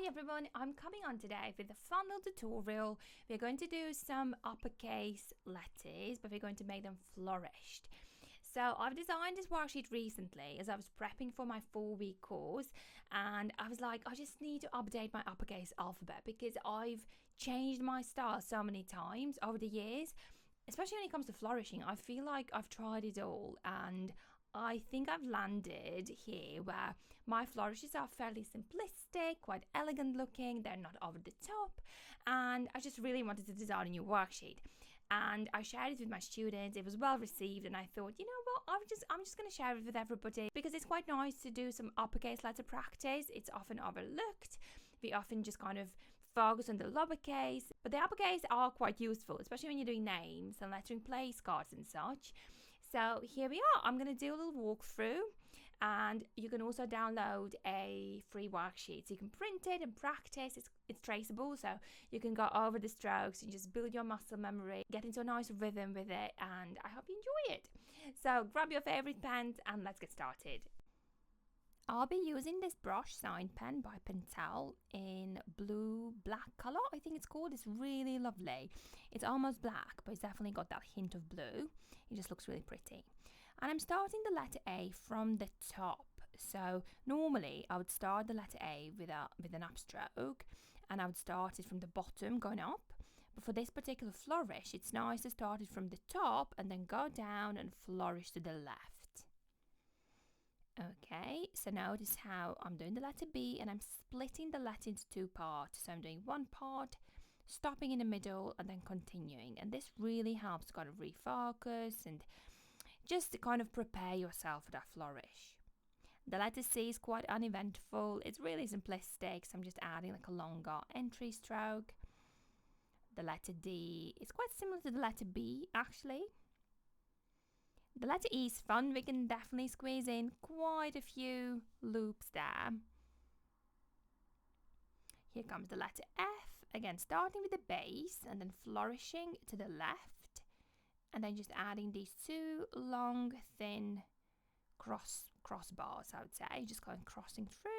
everyone, I'm coming on today with a fun little tutorial. We're going to do some uppercase letters, but we're going to make them flourished. So I've designed this worksheet recently as I was prepping for my 4-week course, and I was like, I just need to update my uppercase alphabet because I've changed my style so many times over the years, especially when it comes to flourishing. I feel like I've tried it all, and I think I've landed here where my flourishes are fairly simplistic, quite elegant looking, they're not over the top, and I just really wanted to design a new worksheet. And I shared it with my students, it was well received, and I thought, you know what, I'm just going to share it with everybody because it's quite nice to do some uppercase letter practice. It's often overlooked. We often just kind of focus on the lowercase, but the uppercase are quite useful, especially when you're doing names and lettering place cards and such. So here we are. I'm going to do a little walkthrough, and you can also download a free worksheet. So you can print it and practice. It's traceable, so you can go over the strokes and just build your muscle memory, get into a nice rhythm with it, and I hope you enjoy it. So grab your favorite pens and let's get started. I'll be using this brush sign pen by Pentel in blue-black colour, I think it's called. It's really lovely. It's almost black, but it's definitely got that hint of blue. It just looks really pretty. And I'm starting the letter A from the top. So normally I would start the letter A with an upstroke, and I would start it from the bottom going up. But for this particular flourish, it's nice to start it from the top and then go down and flourish to the left. Okay, so notice how I'm doing the letter B and I'm splitting the letter into two parts. So I'm doing one part, stopping in the middle, and then continuing. And this really helps to kind of refocus and just to kind of prepare yourself for that flourish. The letter C is quite uneventful. It's really simplistic, so I'm just adding like a longer entry stroke. The letter D is quite similar to the letter B, actually. The letter E is fun. We can definitely squeeze in quite a few loops there. Here comes the letter F, again starting with the base and then flourishing to the left, and then just adding these two long thin crossbars, I would say, just kind of crossing through.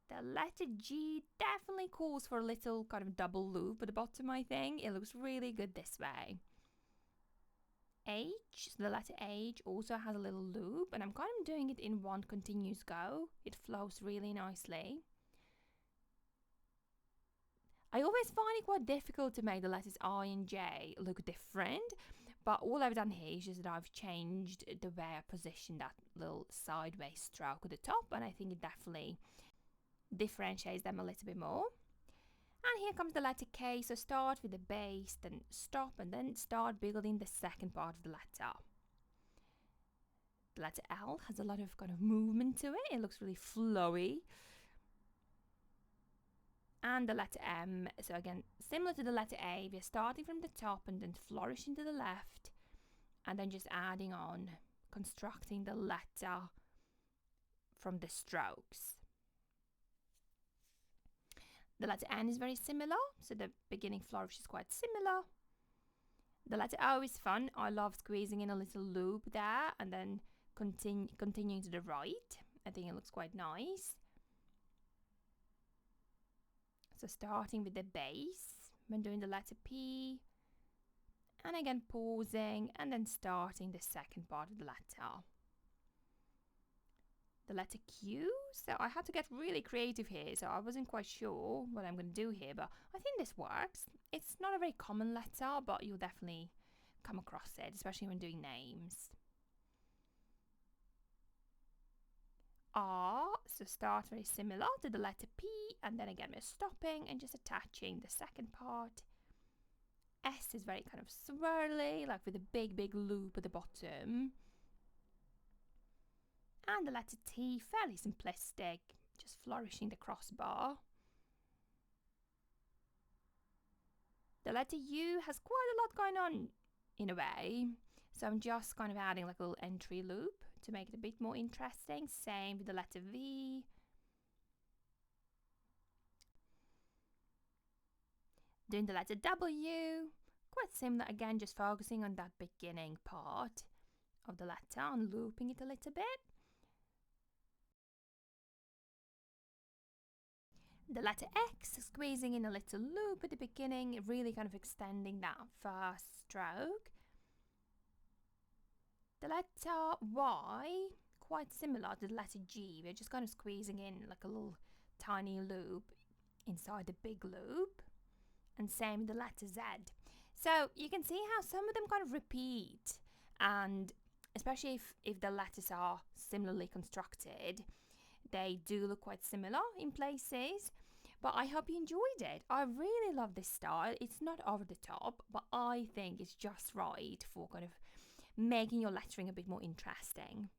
The letter G definitely calls for a little kind of double loop at the bottom, I think. It looks really good this way. H, so the letter H also has a little loop, and I'm kind of doing it in one continuous go. It flows really nicely. I always find it quite difficult to make the letters I and J look different, but all I've done here is just that I've changed the way I position that little sideways stroke at the top, and I think it definitely differentiates them a little bit more. And here comes the letter K, so start with the base, then stop, and then start building the second part of the letter. The letter L has a lot of kind of movement to it. It looks really flowy. And the letter M, so again, similar to the letter A, we're starting from the top and then flourishing to the left, and then just adding on, constructing the letter from the strokes. The letter N is very similar, so the beginning flourish is quite similar. The letter O is fun. I love squeezing in a little loop there and then continuing to the right. I think it looks quite nice. So starting with the base, when doing the letter P, and again pausing and then starting the second part of the letter. The letter Q, so I had to get really creative here, so I wasn't quite sure what I'm going to do here, but I think this works. It's not a very common letter, but you'll definitely come across it, especially when doing names. R, so start very similar to the letter P, and then again we're stopping and just attaching the second part. S is very kind of swirly, like with a big loop at the bottom. And the letter T, fairly simplistic, just flourishing the crossbar. The letter U has quite a lot going on in a way, so I'm just kind of adding like a little entry loop to make it a bit more interesting. Same with the letter V. Doing the letter W, quite similar again, just focusing on that beginning part of the letter and looping it a little bit. The letter X, squeezing in a little loop at the beginning, really kind of extending that first stroke. The letter Y, quite similar to the letter G. We're just kind of squeezing in like a little tiny loop inside the big loop. And same with the letter Z. So you can see how some of them kind of repeat, and especially if the letters are similarly constructed, they do look quite similar in places. But I hope you enjoyed it. I really love this style. It's not over the top, but I think it's just right for kind of making your lettering a bit more interesting.